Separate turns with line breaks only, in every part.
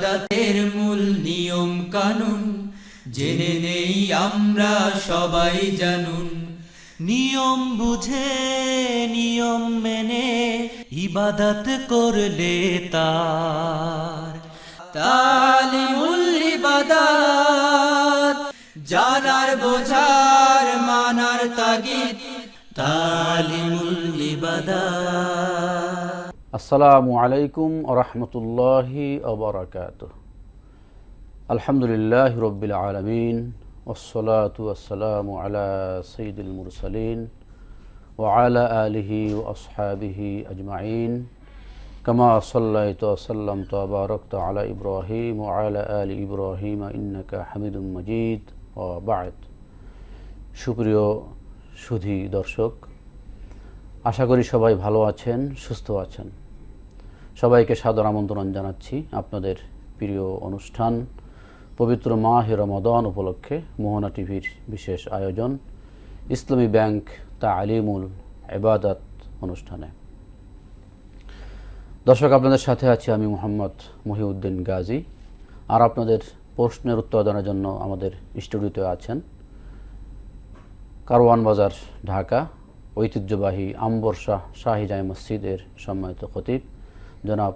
ইবাদতের মূল নিয়ম কানুন জেনে নেই আমরা সবাই জানুন।
নিয়ম বুঝে নিয়ম মেনে ইবাদত করলে তার
তালিমুল ইবাদাত জানার বোঝার মানার তাগিদ তালিমুল ইবাদাত।
আসসালামু আলাইকুম ওয়া রাহমাতুল্লাহি ওয়া বারাকাতুহু। আলহামদুলিল্লাহি রাব্বিল আলামিন ওয়াসসালাতু ওয়াসসালামু আলা সাইয়্যিদিল মুরসালিন ওয়া আলা আলিহি ওয়া আসহাবিহি আজমাইন কামা সাল্লাইতু ওয়া সাল্লামতু ওয়া বারাকতু আলা ইব্রাহিম ওয়া আলা আলি ইব্রাহিম ইন্নাকা হামিদুম মাজিদ ওয়া বা'দ। সুপ্রিয় সুধী দর্শক, আশা করি সবাই ভালো আছেন, সুস্থ আছেন। সবাইকে সাদর আমন্ত্রণ জানাচ্ছি আপনাদের প্রিয় অনুষ্ঠান পবিত্র মাহে রমাদান উপলক্ষে মোহনা টিভির বিশেষ আয়োজন ইসলামী ব্যাংক তালিমুল ইবাদাত অনুষ্ঠানে। দর্শক, আপনাদের সাথে আছি আমি মোহাম্মদ মহিউদ্দিন গাজী। আর আপনাদের প্রশ্নের উত্তর দেওয়ার জন্য আমাদের স্টুডিওতে আছেন কারওয়ান বাজার, ঢাকা ঐতিহ্যবাহী আম্বরশাহ শাহী জামে মসজিদের সম্মানিত খতিব জনাব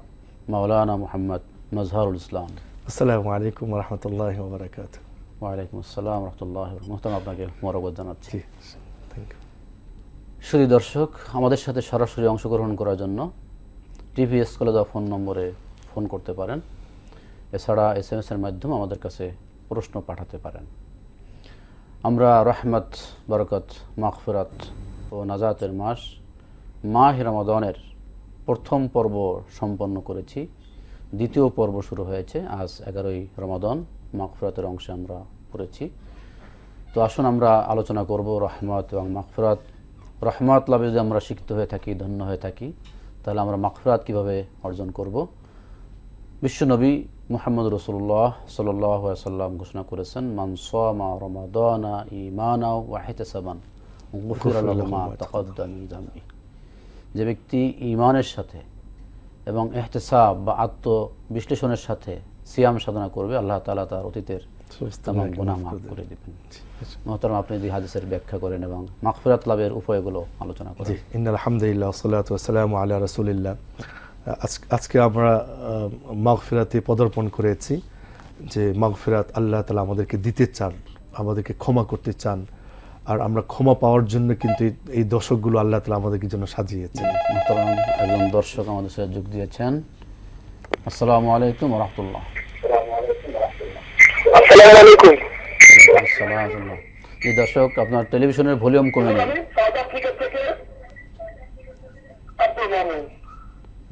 মাওলানা মুহাম্মদ মাজহারুল ইসলাম।
আসসালামু আলাইকুম ওয়া রাহমাতুল্লাহি ওয়া বারাকাতুহু।
ওয়া আলাইকুম আসসালাম ওয়া রাহমাতুল্লাহি ওয়া বারাকাতুহু। মোহতারাম, আপনাকে মোবারকবাদ জানাচ্ছি।
Thank you.
সুধী দর্শক, আমাদের সাথে সরাসরি অংশগ্রহণ করার জন্য টিভি স্কুলে দেওয়া ফোন নম্বরে ফোন করতে পারেন। এছাড়া SMS এর মাধ্যমে আমাদের কাছে প্রশ্ন পাঠাতে পারেন। আমরা রহমত, বরকত, মাগফিরাত ও নাজাতের মাস মাহে রমাদানের প্রথম পর্ব সম্পন্ন করেছি। দ্বিতীয় পর্ব শুরু হয়েছে আজ 11ই রমাদান। মাগফিরাতের অংশে আমরা পড়েছি। তো আসুন আমরা আলোচনা করব রহমত এবং মাগফিরাত। রহমত লাভে যদি আমরা শিক্ষিত হয়ে থাকি, ধন্য হয়ে থাকি, তাহলে আমরা মাগফিরাত কীভাবে অর্জন করব। বিশ্বনবী মুহাম্মদ রাসূলুল্লাহ সাল্লাল্লাহু আলাইহি ওয়াসাল্লাম ঘোষণা করেছেন, মান সামা রমাদানা ঈমানাও ওয়া ইহতিসাবান গুফিরা লাহু মা তাকাদ্দামা মিন যামবি। যে ব্যক্তি ঈমানের সাথে এবং ইহতিসাব বা আত্মবিশ্লেষণের সাথে সিয়াম সাধনা করবে, আল্লাহ তাআলা তার অতীতের তামাম গুনাহ মাফ করে দিবেন। মুহতারাম, আপনি যদি হাদিসের ব্যাখ্যা করেন এবং মাগফিরাত লাভের উপায়গুলো আলোচনা করেন।
জি, ইন্নাল হামদুলিল্লাহ ওয়া সলাতু ওয়া সালামু আলা রাসূলিল্লাহ। আজকে আমরা মাগফিরাতে পদার্পণ করেছি যে মাগফিরাত আল্লাহ তাআলা আমাদেরকে দিতে চান, আমাদেরকে ক্ষমা করতে চান। আর আমরা ক্ষমা পাওয়ার জন্য কিন্তু এই দশকগুলো আল্লাহ তাআলা আমাদেরকে জন্য সাজিয়েছেন।
মুহতারাম, একজন দর্শক আমাদের সাথে যোগ দিয়েছেন। আসসালামু আলাইকুম ওয়া রাহমাতুল্লাহ।
আসসালামু আলাইকুম।
আসসালাম। জি দর্শক, আপনার টেলিভিশনের ভলিউম কমে নেন।
সাউথ আফ্রিকা থেকে আব্দুল মামুন।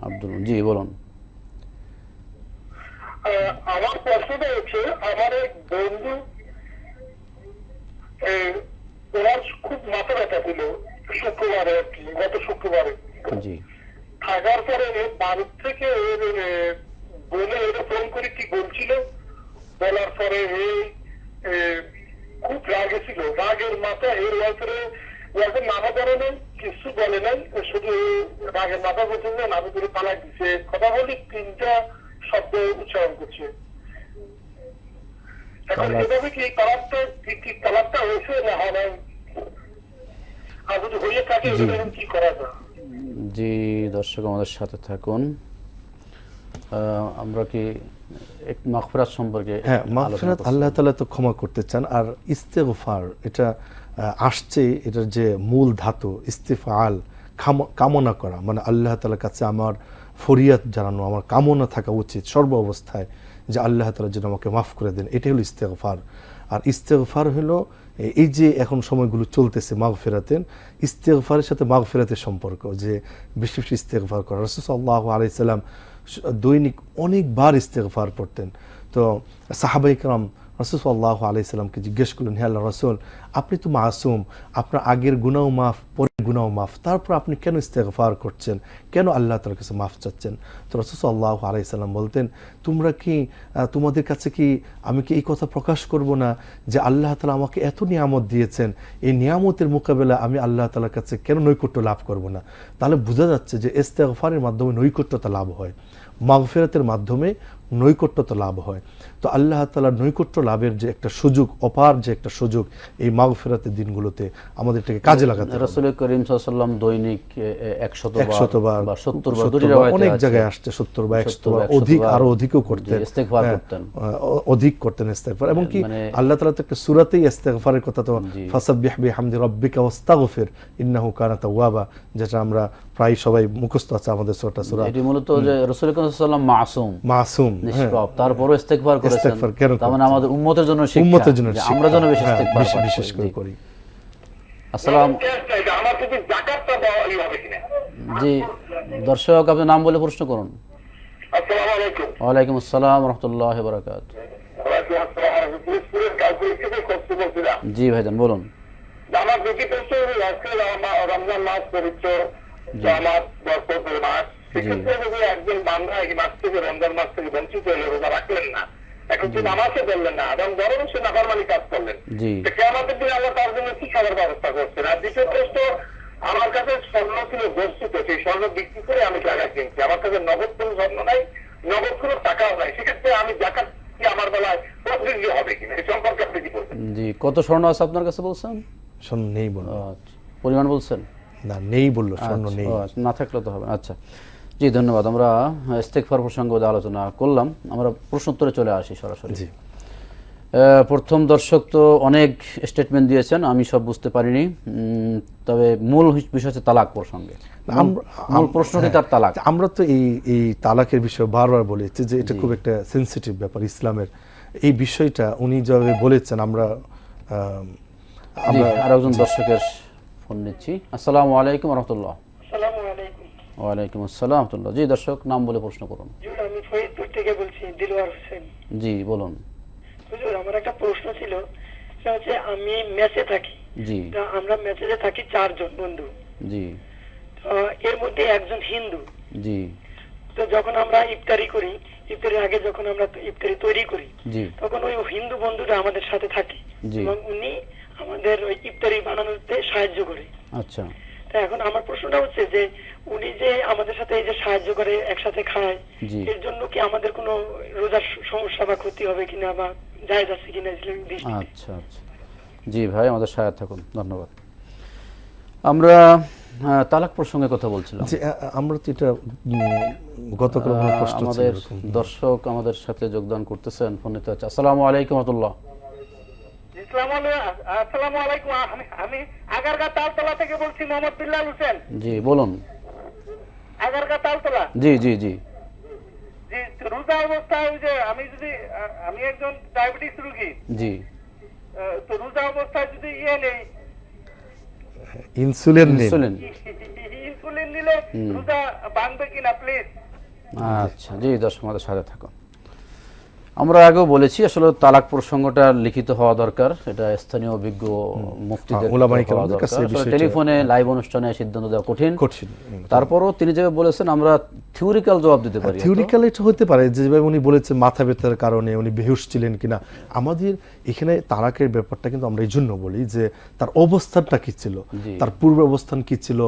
আব্দুল, জি বলুন।
আমার প্রশ্নটা হচ্ছে, আমার এক বন্ধু ওনার খুব মাথা ব্যথা ছিল শুক্রবারে, আর কি গত শুক্রবারে।
জি।
থাকার পরে বাড়ির থেকে বলে ওরা ফোন করে কি বলছিল, বলার পরে খুব রাগে ছিল। রাগের মাথা এর ওয়াইফের নামা ধরে নেই, কিছু বলে নাই, শুধু রাগের মাথা বলছে যে নামে করে তালাক দিচ্ছে। কথা বলি 3টা শব্দ উচ্চারণ করছে। এখন এভাবে কি তালাকটা হয়েছে না হয় নাই? আর যদি হয়ে থাকে কি করা যায়?
জি দর্শক, আমাদের সাথে থাকুন। আমরা কি এক মাগফিরাত সম্পর্কে?
হ্যাঁ, মাগফিরাত আল্লাহ তাআলা তো ক্ষমা করতে চান। আর ইস্তেগফার এটা আসছে, এটার যে মূল ধাতু ইস্তিফআল, কামনা করা, মানে আল্লাহ তাআলার কাছে আমার ফরিয়াদ জানানো, আমার কামনা থাকা উচিত সর্ব অবস্থায় যে আল্লাহ তাআলা যেন আমাকে মাফ করে দেন। এটাই হলো ইস্তেগফার। আর ইস্তেগফার হলো এই যে এখন সময়গুলো চলতেছে মাগফিরাতের, ইস্তেগফারের সাথে মাগফিরাতের সম্পর্ক, যে বেশি বেশি ইস্তেগফার করা। রাসূল সাল্লাল্লাহু আলাইহি সাল্লাম দৈনিক অনেকবার ইস্তেগফার পড়তেন। তো সাহাবায়ে কেরাম রাসূল সাল্লাল্লাহু আলাইহি সাল্লামকে জিজ্ঞেস করলেন, হে আল্লাহর রাসূল, আপনি তো মাসুম, আপনার আগের গুনাহ মাফ, পরের গুনাহ মাফ, তারপর আপনি কেন ইস্তেগফার করছেন, কেন আল্লাহ তাআলার কাছে মাফ চাচ্ছেন? তো রাসূল সাল্লাল্লাহু আলাইহি সাল্লাম বলতেন, তোমরা কি তোমাদের কাছে কি আমি কি এই কথা প্রকাশ করব না যে আল্লাহ তাআলা আমাকে এত নিয়ামত দিয়েছেন, এই নিয়ামতের মোকাবেলা আমি আল্লাহ তাআলার কাছে কেন নৈকট্য লাভ করব না? তাহলে বোঝা যাচ্ছে যে ইস্তেগফারের মাধ্যমে নৈকট্যতা লাভ হয়, মাগফিরাতের মাধ্যমে নৈকট্যতা লাভ হয়। তো আল্লাহ তাআলার নৈকট্য লাভের যে একটা সুযোগ, অপার যে একটা সুযোগ, এই মাগফিরাতের দিনগুলোতে আমাদের এটাকে কাজে লাগাতে হবে।
রাসূল করিম সাল্লাল্লাহু আলাইহি ওয়াসাল্লাম দৈনিক 100 বার বা 70 বার, দুটি
বার,
riwayat
অনেক
আছে।
জায়গায় আসছে 70 বা 100 বার,
100
অধিক,
বার,
আরো অধিকও করতেন,
জি, ইস্তেগফার
হ্যাঁ,
করতেন।
অধিক করতেন ইস্তেগফার। এবং কি
মানে
আল্লাহ তাআলা তো একটা সূরাতেই ইস্তেগফারের কথা তো
জি।
ফাসাব্বিহ বিহামদি রাব্বিকা ওয়াস্তাগফির ইন্নাহু কানা তাওয়াবা, যেটা আমরা প্রায় সবাই মুখস্থ আছে আমাদের সূরা
এটি মূলত যে রাসূল করিম সাল্লাল্লাহু আলাইহি ওয়াসাল্লাম মাসুম,
মাসুম,
নিষ্পাপ, তারপরও ইস্তেগফার করেছেন।
ইস্তেগফার কেন
তার মানে
করছেন?
আমাদের উম্মতের জন্য শিক্ষা,
উম্মতের জন্য
যে
শিক্ষা,
আমরা যেন বেশি
হ্যাঁ,
ইস্তেগফার পাঠ
বিশেষ
করি।
করে করি।
আসসালাম,
আমার যদি জাকাতটা দেওয়া হবে কিনা?
জি দর্শক আপনার নাম বলে প্রশ্ন করুন।
আসসালামু আলাইকুম।
ওয়ালাইকুম আসসালাম ওয়া রাহমাতুল্লাহি ওয়া বারাকাতুহু।
ওয়ালাইকুম আসসালাম। পুলিশের কাউকে থেকে কষ্ট বলছিলাম।
জি ভাইজান বলুন।
আমার দুটি প্রশ্ন হলো, আজকে রমজান মাস পবিত্র, আমার বরকতের মাস। সেক্ষেত্রে যদি একজন বান্দা এই মাস থেকে, রমজান মাস থেকে বঞ্চিত হলে, রোজা রাখলেন না, এখন সে নামাজও করলেন না এবং বরং সে নাফরমানি কাজ করলেন,
জি
কিয়ামতের দিনে আল্লাহ তার জন্য কি খাবার ব্যবস্থা করছেন? আর দ্বিতীয় প্রশ্ন, আমার কাছে স্বর্ণ ছিল গচ্ছিত, সেই স্বর্ণ বিক্রি করে আমি টাকা কিনছি, আমার কাছে নগদ কোনো স্বর্ণ নাই, নগদ কোনো টাকাও নাই, সেক্ষেত্রে আমি জাকাত কি আমার বেলায় প্রযোজ্য হবে কিনা, এই সম্পর্কে আপনি কি বলবেন?
জি কত স্বর্ণ আছে আপনার কাছে বলছেন?
স্বর্ণ নেই বললো,
আচ্ছা, পরিমাণ বলছেন?
না নেই বললো, স্বর্ণ নেই।
আচ্ছা, না থাকলে তো হবে। আচ্ছা জি ধন্যবাদ। আমরা ইস্তেগফার প্রসঙ্গে আলোচনা করলাম, আমরা প্রশ্নোত্তরে চলে আসি সরাসরি।
জি।
প্রথম দর্শক তো অনেক স্টেটমেন্ট দিয়েছেন, আমি সব বুঝতে পারিনি। তবে মূল বিষয় হচ্ছে তালাক প্রসঙ্গে। মূল প্রশ্নটি তার তালাক।
আমরা তো এই তালাকের বিষয়ে বারবার বলেছি যে এটা খুব একটা সেনসিটিভ ব্যাপার ইসলামের। এই বিষয়টা উনি যেভাবে বলেছেন, আমরা
আর একজন দর্শকের ফোন নিচ্ছি। আসসালামু আলাইকুম ওয়া রাহমাতুল্লাহ।
আসসালামু আলাইকুম।
ওয়ালাইকুম আসসালাম ওয়া রাহমাতুল্লাহ। জি দর্শক নাম বলে প্রশ্ন করুন।
আমি ফরিদপুর থেকে বলছি, দিলওয়ার হোসেন।
জি বলুন।
হুজুর, আমার একটা প্রশ্ন ছিল, সেটা হচ্ছে আমি মেসে থাকি।
জি
তা আমরা মেসে থাকি 4 জন বন্ধু।
জি
তো এর মধ্যে একজন হিন্দু।
জি
তো যখন আমরা ইফতারি করি, ইফতারির আগে যখন আমরা ইফতারি তৈরি করি,
জি
তখন ওই হিন্দু বন্ধুটা আমাদের সাথে থাকে
জি।
এবং উনি আমাদের ওই ইফতারি বানানোতে সাহায্য করে।
আচ্ছা
তা এখন আমার প্রশ্নটা হচ্ছে যে উনি যে আমাদের সাথে এই যে সাহায্য করে, একসাথে খায়,
জি।
এর জন্য কি আমাদের কোনো রোজার সমস্যা বা ক্ষতি হবে কিনা বা জায়েজ আছে কিনা ইসলামিক দৃষ্টিতে?
আচ্ছা আচ্ছা জি ভাই, আমাদের সাথে থাকুন, ধন্যবাদ। আমরা তালাক প্রসঙ্গে কথা বলছিলাম।
যে আমরা তো এটা গতকাল আমার প্রশ্ন ছিল
আমাদের
এরকম।
দর্শক আমাদের সাথে যোগদান করতেছেন, ফোনেতে আছে। আসসালামু আলাইকুম ওয়া রাহমাতুল্লাহ।
আসসালামু আলাইকুম। আমি আগারগা তালতলা থেকে বলছি, মোহাম্মদ বিল্লাল হোসেন।
জি বলুন।
আগারগা তালতলা।
জি জি জি
জি, রোজা অবস্থায় ওই যে আমি একজন ডায়াবেটিস রোগী,
জি
তো রোজা অবস্থায় যদি নেই,
ইনসুলিন নেই।
ইনসুলিন।
ইনসুলিন নিলে রোজা ভাঙবে কিনা প্লিজ?
আচ্ছা জি দর্শক আমাদের সাথে থাকুন। আমরা আগেও বলেছি আসলে তালাক প্রসঙ্গটা লিখিত হওয়া দরকার, এটা স্থানীয় অভিজ্ঞ মুফতিদের
উলামায়ে
হওয়া
কেরামদের কাছে
দরকার।
এই বিষয়টা
টেলিফোনে লাইভ অনুষ্ঠানে সিদ্ধান্ত দেওয়া কঠিন।
কঠিন।
তারপরও তিনি যেভাবে বলেছেন আমরা থিওরিক্যাল জবাব দিতে পারি।
থিওরিক্যাল এটা হতে পারে, যেভাবে উনি বলেছেন মাথা ব্যথার কারণে উনি বেহুশ ছিলেন কিনা। আমাদের এখানে তালাকের ব্যাপারটা কিন্তু আমরা এই জন্য বলি যে তার অবস্থানটা কি ছিল, তার পূর্ব অবস্থান কি ছিল,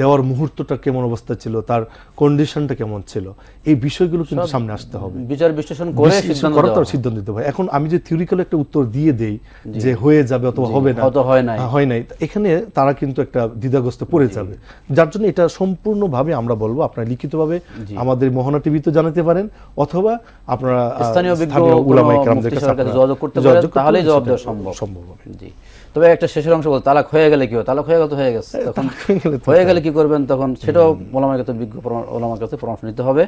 দেওয়ার মুহূর্তটা কেমন অবস্থা ছিল, তার কন্ডিশনটা কেমন ছিল, এই বিষয়গুলো কিন্তু সামনে আসতে হবে,
বিচার বিশ্লেষণ করে সিদ্ধান্ত দেওয়া হয়।
সিদ্ধান্ত দিতে হবে। এখন আমি যে থিওরিক্যাল একটা উত্তর দিয়ে দেই যে হয়ে যাবে অথবা হবে না,
হয়তো হয় নাই,
হয় নাই, এখানে তারা কিন্তু একটা দ্বিধাগ্রস্ত পড়ে যাবে। যার জন্য এটা সম্পূর্ণভাবে আমরা বলবো আপনারা লিখিতভাবে আমাদের মোহনা টিভিতে জানাতে পারেন, অথবা আপনারা
স্থানীয় অভিজ্ঞ
উলামায়ে কেরামদের কাছে
যোগাযোগ করতে পারেন, তাহলেই জবাব দেওয়া সম্ভব হবে। জি, তবে একটা শেষের অংশ বল, তালাক হয়ে গেলে কি হয়? তালাক হয়ে গেলে তো হয়ে গেছে, তখন হয়ে গেলে কি করবেন? তখন সেটাও ওলামার কাছে পরামর্শ নিতে হবে।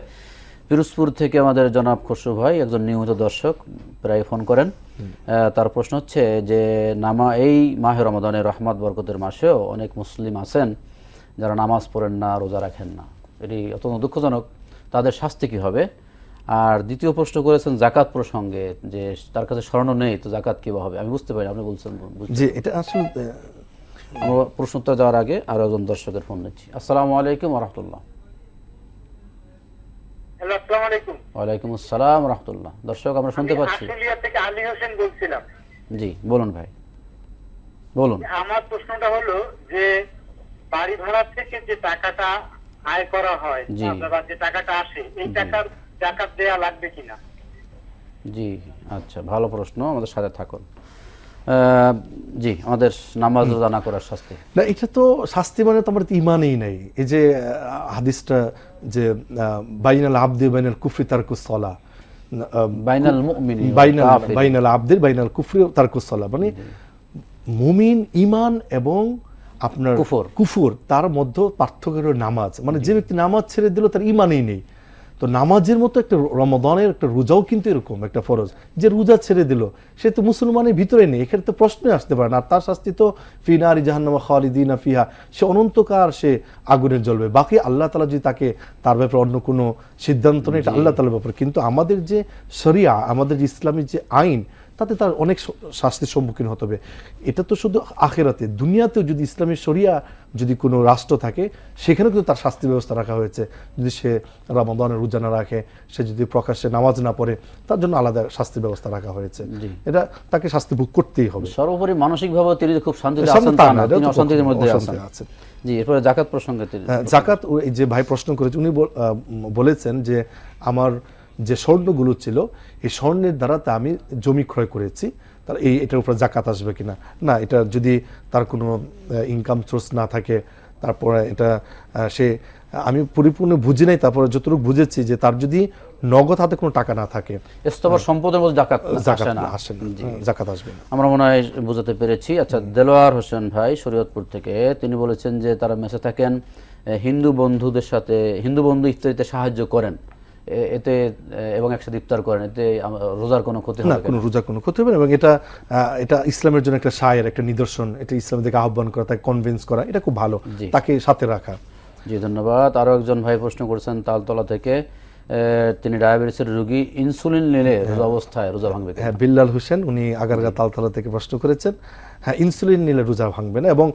পিরোজপুর থেকে আমাদের জনাব খসরু ভাই একজন নিয়মিত দর্শক, প্রায় ফোন করেন। তার প্রশ্ন হচ্ছে যে এই মাহে রমাদানের রহমত বরকতের মাসেও অনেক মুসলিম আছেন যারা নামাজ পড়েন না, রোজা রাখেন না, এটি অত্যন্ত দুঃখজনক, তাদের শাস্তি কি হবে? আর দ্বিতীয় প্রশ্ন করেছেন জাকাত প্রসঙ্গে, যে তার কাছে স্বর্ণ নেই তো জাকাত কিভাবে হবে? আমি বুঝতে পারি আপনি বলছেন
যে এটা আসলে
আমরা প্রশ্নোত্তর যাওয়ার আগে আরো একজন দর্শকের ফোন নিচ্ছি। আসসালামু আলাইকুম ওয়া রাহমাতুল্লাহ।
হ্যালো, আসসালামু আলাইকুম।
ওয়ালাইকুম আসসালাম ওয়া রাহমাতুল্লাহ। দর্শক আমরা শুনতে পাচ্ছি।
আশুলিয়া থেকে আলী হোসেন বলছিলাম।
জি বলুন ভাই, বলুন।
আমার প্রশ্নটা হলো যে বাড়ি ভাড়া থেকে যে টাকাটা আয় করা হয়
জি।
বা যে টাকাটা আসে, এই টাকার জাকাত দেয়া লাগবে কিনা?
জি, আচ্ছা, ভালো প্রশ্ন, আমাদের সাথে থাকুন। জি, আমাদের নামাজ রোজা না করার শাস্তি।
না, এটা তো শাস্তি মানে তো আমার ইমানই নেই। এই যে হাদিসটা যে বাইনাল আবদি বাইনাল কুফরি তারকুস সালাহ,
বাইনাল মুমিনি
বাইনাল আবদির বাইনাল কুফরি তারকুস সালাহ, মানে মুমিন ইমান এবং আপনার কুফর তার মধ্যে পার্থক্য হলো নামাজ। মানে যে ব্যক্তি নামাজ ছেড়ে দিল তার ইমানই নেই। তো নামাজের মতো একটা রমাদানের একটা রোজাও কিন্তু এরকম একটা ফরজ, যে রোজা ছেড়ে দিল সে তো মুসলমানের ভিতরে নেই, এখানে তো প্রশ্নই আসতে পারে না। আর তার শাস্তি তো ফি নারি জাহান্নামা খালিদিনা ফিহা, সে অনন্তকাল সে আগুনে জ্বলবে। বাকি আল্লাহ তাআলা যদি তাকে তার ব্যাপারে অন্য কোনো সিদ্ধান্ত নেই, এটা আল্লাহ তাআলার ব্যাপারে। কিন্তু আমাদের যে শরিয়া, আমাদের যে ইসলামী যে আইন, তাতে তার অনেক শাস্তির সম্মুখীন হতে হবে। এটা তো শুধু আখিরাতে, দুনিয়াতেও যদি ইসলামী শরিয়া যদি কোনো রাষ্ট্র থাকে সেখানে কিন্তু তার শাস্তি ব্যবস্থা রাখা হয়েছে। যদি সে রমাদানের রোজা না রাখে, সে যদি প্রকাশ্যে নামাজ না পড়ে, তার জন্য আলাদা শাস্তির ব্যবস্থা রাখা হয়েছে। এটা তাকে শাস্তি ভোগ করতেই হবে।
সর্বোপরি মানসিকভাবে তিনি খুব শান্তিতে আছেন, তিনি অশান্তির মধ্যে আছেন। জি, এরপরে জাকাত প্রসঙ্গে।
জাকাত, এই যে ভাই প্রশ্ন করেছে উনি বলেছেন যে আমার যে স্বর্ণগুলো ছিল এই স্বর্ণের দ্বারাতে আমি জমি ক্রয় করেছি, তার এটার উপর জাকাত আসবে কিনা। না, এটা যদি তার কোনো ইনকাম সোর্স না থাকে, তারপরে এটা সে, আমি পরিপূর্ণ বুঝি নাই, তারপরে যতটুকু বুঝেছি যে তার যদি নগদ হাতে কোনো টাকা না থাকে,
স্থাবর সম্পদের মধ্যে জাকাত আসে না,
জাকাত আসবে না।
আমরা মনে হয় বোঝাতে পেরেছি। আচ্ছা, দেলোয়ার হোসেন ভাই শরীয়তপুর থেকে, তিনি বলেছেন যে তারা মেসে থাকেন, হিন্দু বন্ধুদের সাথে, হিন্দু বন্ধু ইফতারিতে সাহায্য করেন এতে এবং একসাথে ইফতার করেন, এতে রোজার কোনো ক্ষতি হবে না?
কোনো রোজার কোনো ক্ষতি হবে না, এবং এটা ইসলামের জন্য একটা শায়ের, একটা নিদর্শন। এটা ইসলামের দিকে আহ্বান করা, তাকে কনভিন্স করা, এটা খুব ভালো, তাকে সাথে রাখা।
জি, ধন্যবাদ। আরো একজন ভাই প্রশ্ন করেছেন তালতলা থেকে, তিনি ডায়াবেটিসের রোগী, ইনসুলিন নিলে রোজা অবস্থায় রোজা ভাঙবে?
হ্যাঁ, বিল্লাল হোসেন, উনি আগারগা তালতলা থেকে প্রশ্ন করেছেন। হ্যাঁ, ইনসুলিন নিলে রোজা ভাঙবে না, এবং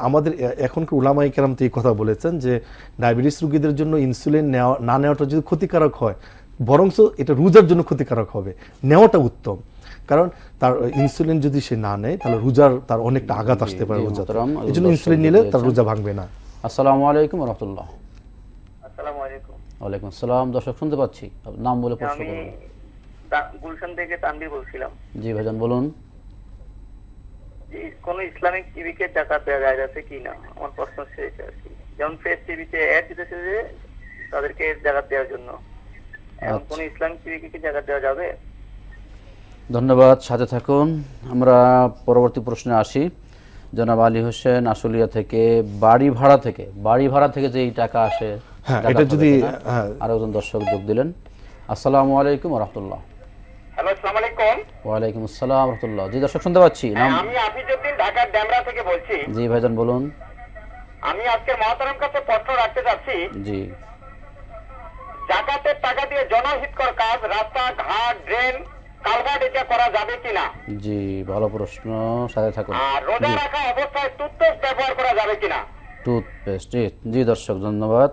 আমাদের এখনকার উলামায়ে কেরাম তো এই কথা বলেছেন যে ডায়াবেটিস রোগীদের জন্য ইনসুলিন না নেওয়াটা যদি ক্ষতিকারক হয়, বরঞ্চ এটা রোজার জন্য ক্ষতিকারক হবে, নেওয়াটা উত্তম। কারণ তার ইনসুলিন যদি সে না নেয় তাহলে রোজার তার অনেকটা আঘাত আসতে পারে রোজা, এই জন্য ইনসুলিন নিলে তার রোজা ভাঙবে না।
আসসালামু আলাইকুম ওয়া রাহমাতুল্লাহ।
আসসালামু আলাইকুম।
ওয়ালাইকুম আসসালাম। দর্শক শুনতে পাচ্ছি, নাম বলে প্রশ্ন করুন।
আমি গুলশান থেকে তানভীর বলছিলাম।
জি ভাইজান, বলুন।
কোন ইসলামিক টিভিকে জাকাত দেওয়া যায় আছে কিনা, আমার প্রশ্ন শেষ আর কি। যেমন ফেস টিভিতে অ্যাড দিতেছে যে তাদেরকে জাকাত দেওয়ার জন্য, এখন কোন ইসলামিক টিভিকে কি জাকাত দেওয়া যাবে?
ধন্যবাদ, সাথে থাকুন। আমরা পরবর্তী প্রশ্নে আসি। জনাব আলী হোসেন আশুলিয়া থেকে, বাড়ি ভাড়া থেকে যে এই টাকা আসে,
হ্যাঁ, এটা যদি
আরো একজন দর্শক যোগ দিলেন। আসসালামু আলাইকুম ওয়া রাহমাতুল্লাহ।
হ্যালো, আসসালামু আলাইকুম।
ওয়ালাইকুম আসসালাম ওয়া রাহমাতুল্লাহ। জি দর্শক শুনতে পাচ্ছি।
আমি আফিজউদ্দিন, ঢাকার ডেমরা থেকে বলছি।
জি ভাইজান, বলুন।
আমি আজকে মহতারাম কাছে প্রশ্ন রাখতে যাচ্ছি।
জি,
জাকাতের টাকা দিয়ে জনহিতকর কাজ, রাস্তা ঘাট, ড্রেন, কালভার্ট, এটা করা যাবে কিনা?
জি, ভালো প্রশ্ন, সাথে থাকুন।
আর রোজা রাখা অবস্থায় টুথপেস্ট ব্যবহার করা যাবে কিনা?
টুথপেস্ট, জি দর্শক ধন্যবাদ।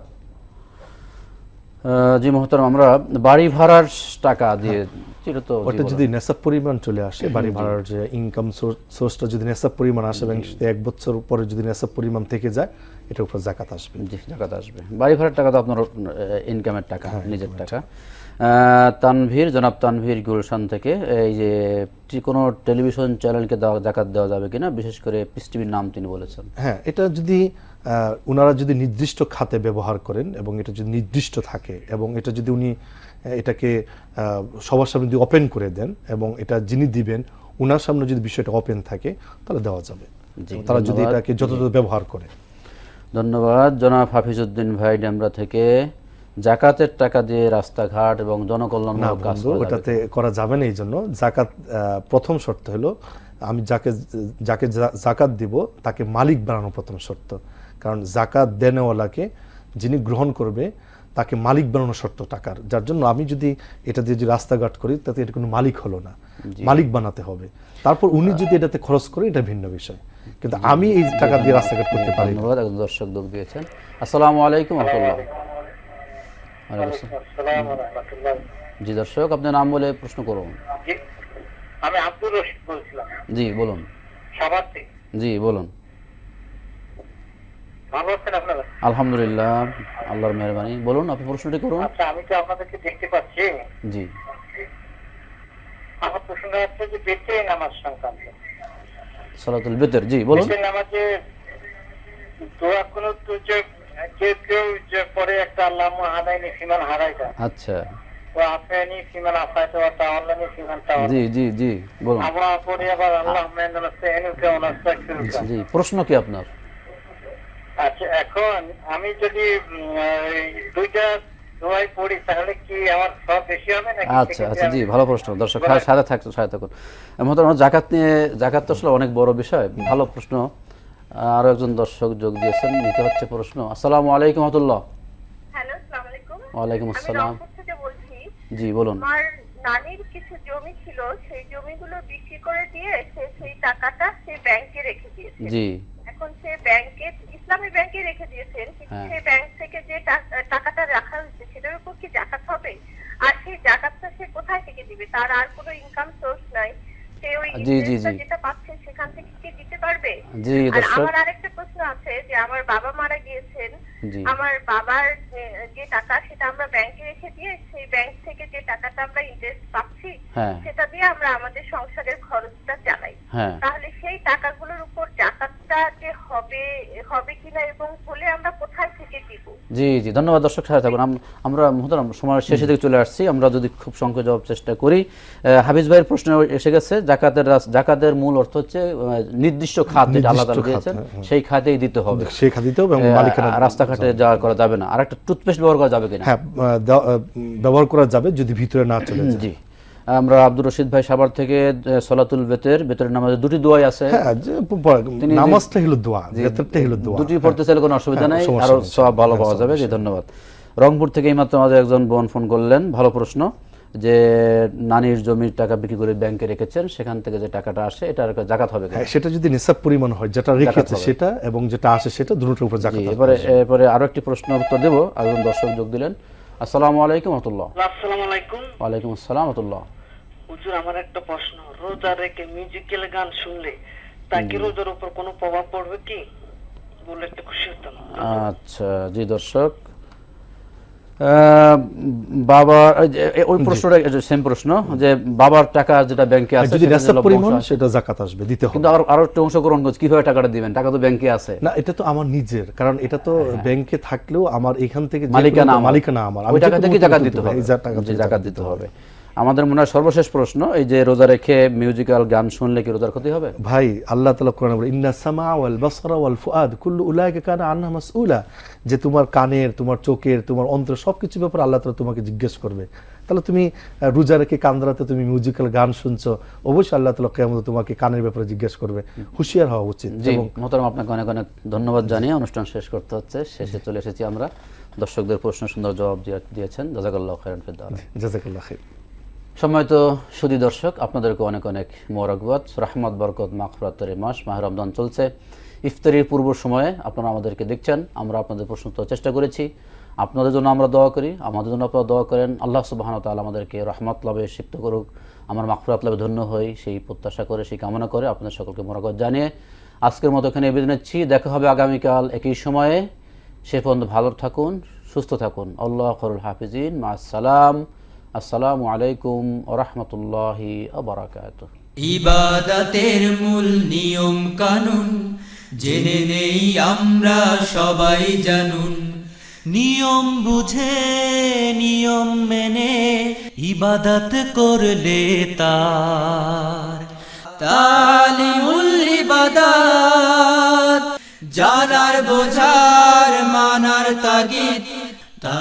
জি মোহতারাম, আমরা বাড়ি ভাড়ার টাকা দিয়ে,
ওটা যদি নেশাব পরিমাণ চলে আসে, বাড়ি ভাড়ার যে ইনকাম সোর্সটা যদি নেশাব পরিমাণ আসে এবং 1 বছর পরে যদি নেশাব পরিমাণ থেকে যায়, এটার উপর জাকাত আসবে।
জি, জাকাত আসবে। বাড়ি ভাড়ার টাকা তো আপনার ইনকামের টাকা, নিজের টাকা। তানভীর, জনাব তানভীর গুলশান থেকে, এই যে কোনো টেলিভিশন চ্যানেলকে জাকাত দেওয়া যাবে কিনা, বিশেষ করে পিস টিভির নাম তিনি বলেছেন।
হ্যাঁ, এটা যদি ওনারা যদি নির্দিষ্ট খাতে ব্যবহার করেন এবং এটা যদি নির্দিষ্ট থাকে, এবং এটা যদি উনি এটাকে সবার সামনে যদি ওপেন করে দেন এবং এটা যিনি দিবেন ওনার সামনে যদি বিষয়টা ওপেন থাকে, তাহলে দেওয়া যাবে, তারা যদি এটাকে যথাযথ ব্যবহার করে।
ধন্যবাদ। জনাব হাফিজউদ্দিন ভাই ডেমরা থেকে, জাকাতের টাকা দিয়ে রাস্তাঘাট এবং জনকল্যাণমূলক কাজ
ওটাতে করা যাবে না। এই জন্য জাকাত, প্রথম শর্ত হলো আমি যাকে জাকাত দিব তাকে মালিক বানানো প্রথম শর্ত। কারণ জাকাত দেনেওয়ালাকে, যিনি গ্রহণ করবে, তাকে মালিক বানানো শর্ত টাকার। যার জন্য আমি যদি এটা দিয়ে যদি রাস্তাঘাট করি, তাতে এটা কোনো মালিক হলো না, মালিক বানাতে হবে। তারপর উনি যদি এটাতে খরচ করে, এটা ভিন্ন বিষয়, কিন্তু আমি এই টাকা দিয়ে রাস্তাঘাট করতে পারি।
ধন্যবাদ। একজন দর্শক যোগ দিয়েছেন। আসসালামু আলাইকুম ওয়া রাহমাতুল্লাহ। জি দর্শক, আপনার নাম বলে প্রশ্ন করুন।
আমি আব্দুর রশিদ বলছিলাম।
জি বলুন।
সাভার থেকে।
জি বলুন।
ভালো আছেন আপনারা?
আলহামদুলিল্লাহ, আল্লাহর মেহরবানি। বলুন, আপনি প্রশ্নটি করুন।
আচ্ছা, আমি তো আপনাদেরকে দেখতে পাচ্ছি।
জি,
আমার প্রশ্নটা হচ্ছে যে বেঁচে নামাজ সংক্রান্ত।
সালাতুল বিতর, জি বলুন।
বেঁচে নামাজে দোয়া কোনো তো যে কেউ যে পরে একটা আল্লাহ হাদাইনি ফিমান হারাইটা,
আচ্ছা,
তো আপনি ফিমান আসাইতে ওয়া তাআল্লানি ফিমান তাআল্লা,
জি জি জি বলুন।
আমরা পরে আবার আল্লাহ মেন্দালাস্তাইনুকা ওয়া নাস্তাগফিরুকা।
জি, প্রশ্ন কি আপনার?
আচ্ছা, এখন আমি যদি এই দুইটা দোয়াই পড়ি তাহলে কি আমার সব বেশি হবে নাকি?
আচ্ছা আচ্ছা, জি ভালো প্রশ্ন। দর্শক সাথে থাকুন। মহতারাম, জাকাত নিয়ে, জাকাত তো আসলে অনেক বড় বিষয়, ভালো প্রশ্ন। আরো একজন দর্শক যোগ দিয়েছেন, নিতে হচ্ছে প্রশ্ন। আসসালামু আলাইকুম রহমতুল্লাহ।
হ্যালো, আসসালামু আলাইকুম।
ওয়ালাইকুম
আমি
আসসালাম।
রংপুর থেকে বলছি।
জি বলুন।
আমার নানির কিছু জমি ছিল, সেই জমিগুলো বিক্রি করে দিয়ে সেই টাকাটা সে ব্যাংকে রেখে দিয়েছে।
জি,
এখন সে ব্যাংকে, ইসলামী ব্যাংকে রেখে দিয়েছেন, কিন্তু
হ্যাঁ।
সেই ব্যাংক থেকে যে টাকাটা রাখা হয়েছে সেটার উপর কি জাকাত হবে? আর সেই জাকাতটা সে কোথায় থেকে দিবে? তার আর কোনো ইনকাম সোর্স নাই, সে ওই
জি, জি,
ইন্টারেস্টটা
জি।
যেটা পাচ্ছে সেখান থেকে কি দিতে পারবে?
জি
আর
দর্শক,
আমার আরেকটা প্রশ্ন আছে যে আমার বাবা মারা গিয়েছেন,
জি
আমার বাবার যে টাকা সেটা আমরা ব্যাংকে রেখে দিয়ে সেই ব্যাংক থেকে যে টাকাটা আমরা ইন্টারেস্ট পাচ্ছি
হ্যাঁ
সেটা দিয়ে আমরা আমাদের সংসারের খরচটা চালাই।
হ্যাঁ,
তাহলে সেই টাকাগুলোর উপর জাকাতটা যে হবে কিনা এবং হলে আমরা কোথায় থেকে দিব?
জি জি ধন্যবাদ। দর্শক সাথে থাকুন। আমরা মুহতারাম সময়ের শেষে দিকে চলে আসছি, আমরা যদি খুব সংক্ষেপে জবাব চেষ্টা করি। হাফিজ ভাইয়ের প্রশ্ন এসে গেছে। জাকাতের মূল অর্থ হচ্ছে নির্দিষ্ট খাত যেটা আল্লাহ তাআলা দিয়েছেন সেই খাতেই দিতে হবে,
সেই খাদিতেও এবং মালিকানা
রাস্তাঘাটে যাওয়া করা যাবে না। আর একটা টুথপেস্ট ব্যবহার করা যাবে কিনা?
হ্যাঁ, ব্যবহার করা যাবে যদি ভিতরে না চলে যায়।
জি, আমরা আব্দুর রশিদ ভাই সাভার থেকে সলাতুল বেতরের নামাজে দুটি দোয়াই আছে,
হ্যাঁ, নামাজটা হলো দোয়া, বেতরটা হলো দোয়া।
দুটি পড়তে চাইলে কোনো অসুবিধা নাই,
সমস্যা
আরো
নেই।
সব ভালো পাওয়া যাবে। জি ধন্যবাদ। রংপুর থেকে এইমাত্র আমাদের একজন বোন ফোন করলেন, ভালো প্রশ্ন, যে নানির জমির টাকা বিক্রি করে ব্যাংকে রেখেছেন, সেখান থেকে যে টাকাটা আসে এটার জাকাত হবে কিনা?
হ্যাঁ, সেটা যদি নিসাব পরিমাণ হয়, যেটা রেখেছে
হবে।
সেটা এবং যেটা আসে সেটা দুটোর উপর জাকাত
জি,
হবে।
এরপরে আরো একটি প্রশ্ন উত্তর দেব। একজন দর্শক যোগ দিলেন। আসসালামু আলাইকুম রহমতুল্লাহ।
আসসালামু আলাইকুম।
ওয়ালাইকুম আসসালাম রহমতুল্লাহ।
হুজুর, আমার একটা প্রশ্ন, রোজা রেখে মিউজিক্যাল গান শুনলে তা কি রোজার উপর কোনো প্রভাব পড়বে কি? বললে একটু খুশি হতাম।
আচ্ছা, জি দর্শক, বাবা ওই প্রশ্নটা সেম প্রশ্ন, যে বাবার টাকা যেটা ব্যাংকে
আর
আছে
যদি
সেটা
নিসাব
লভ্যাংশ
পরিমাণ
আসে।
সেটা জাকাত আসবে, দিতে হবে।
কিন্তু আরো একটু অংশগ্রহণ করছে, কিভাবে টাকাটা দিবেন? টাকা তো ব্যাংকে আছে
না, এটা তো আমার নিজের, কারণ এটা তো ব্যাংকে থাকলেও আমার এখান থেকে যে
মালিকানা
কোনো
আমার।
মালিকানা আমার,
ওই টাকা থেকে জাকাত দিতে হবে।
এই টাকা
জি,
থেকে
জাকাত দিতে হবে। আমাদের মনে হয় সর্বশেষ প্রশ্ন, এই যে রোজা রেখে মিউজিক্যাল গান শুনলে কি রোজার ক্ষতি হবে?
ভাই, আল্লাহ তাআলা কোরআনে বলে ইন্না সামা ওয়াল বাসরা ওয়াল ফুআদ কুল্লু উলাইকা কানা আনহা মাসউলা, যে তোমার কানের, তোমার চোখের, তোমার অন্তর সবকিছু ব্যাপারে আল্লাহ তাআলা তোমাকে জিজ্ঞেস করবে। তাহলে তুমি রোজা রেখে কান্দারাতে তুমি মিউজিক্যাল গান শুনছো, অবশ্যই আল্লাহ তাআলা কিয়ামতে তোমাকে কানের ব্যাপারে জিজ্ঞেস করবে। হুঁশিয়ার হওয়া উচিত।
জি
এবং
মোহতারাম, আপনাকে অনেক অনেক ধন্যবাদ জানিয়ে অনুষ্ঠান শেষ করতে হচ্ছে। শেষে চলে এসেছি আমরা। দর্শকদের প্রশ্ন সুন্দর জবাব দিয়েছেন, জাযাকাল্লাহু খাইরান ফিদ দারাইন।
জাযাকাল্লাহু খাইর।
সম্মানিত সুধী দর্শক, আপনাদেরকে অনেক অনেক মোবারকবাদ। রহমত, বরকত, মাগফিরাতের মাস মাহে রমজান চলছে। ইফতারির পূর্ব সময়ে আপনারা আমাদেরকে দেখছেন, আমরা আপনাদের প্রশ্ন উত্তর চেষ্টা করেছি। আপনাদের জন্য আমরা দোয়া করি, আমাদের জন্য আপনারা দোয়া করেন। আল্লাহ সুবহানাহু ওয়া তাআলা আমাদেরকে রহমত লাভে সিক্ত করুক, আমার মাগফিরাত লাভে ধন্য হই, সেই প্রত্যাশা করে, সেই কামনা করে আপনাদের সকলকে মোবারকবাদ জানিয়ে আজকের মতো এখানে বিদায় নিচ্ছি। দেখা হবে আগামীকাল একই সময়ে। সে পর্যন্ত ভালো থাকুন, সুস্থ থাকুন। আল্লাহু খায়রুল হাফিজিন। মা আসসালাম। আসসালামু আলাইকুম ওয়া রাহমাতুল্লাহি ওয়া বারাকাতুহু।
ইবাদতের মূল নিয়ম কানুন জেনে নেই আমরা সবাই জানুন।
নিয়ম বুঝে নিয়ম মেনে ইবাদত করলে তার
তালিমুল ইবাদাত জানার বোঝার মানার তাগিদ তা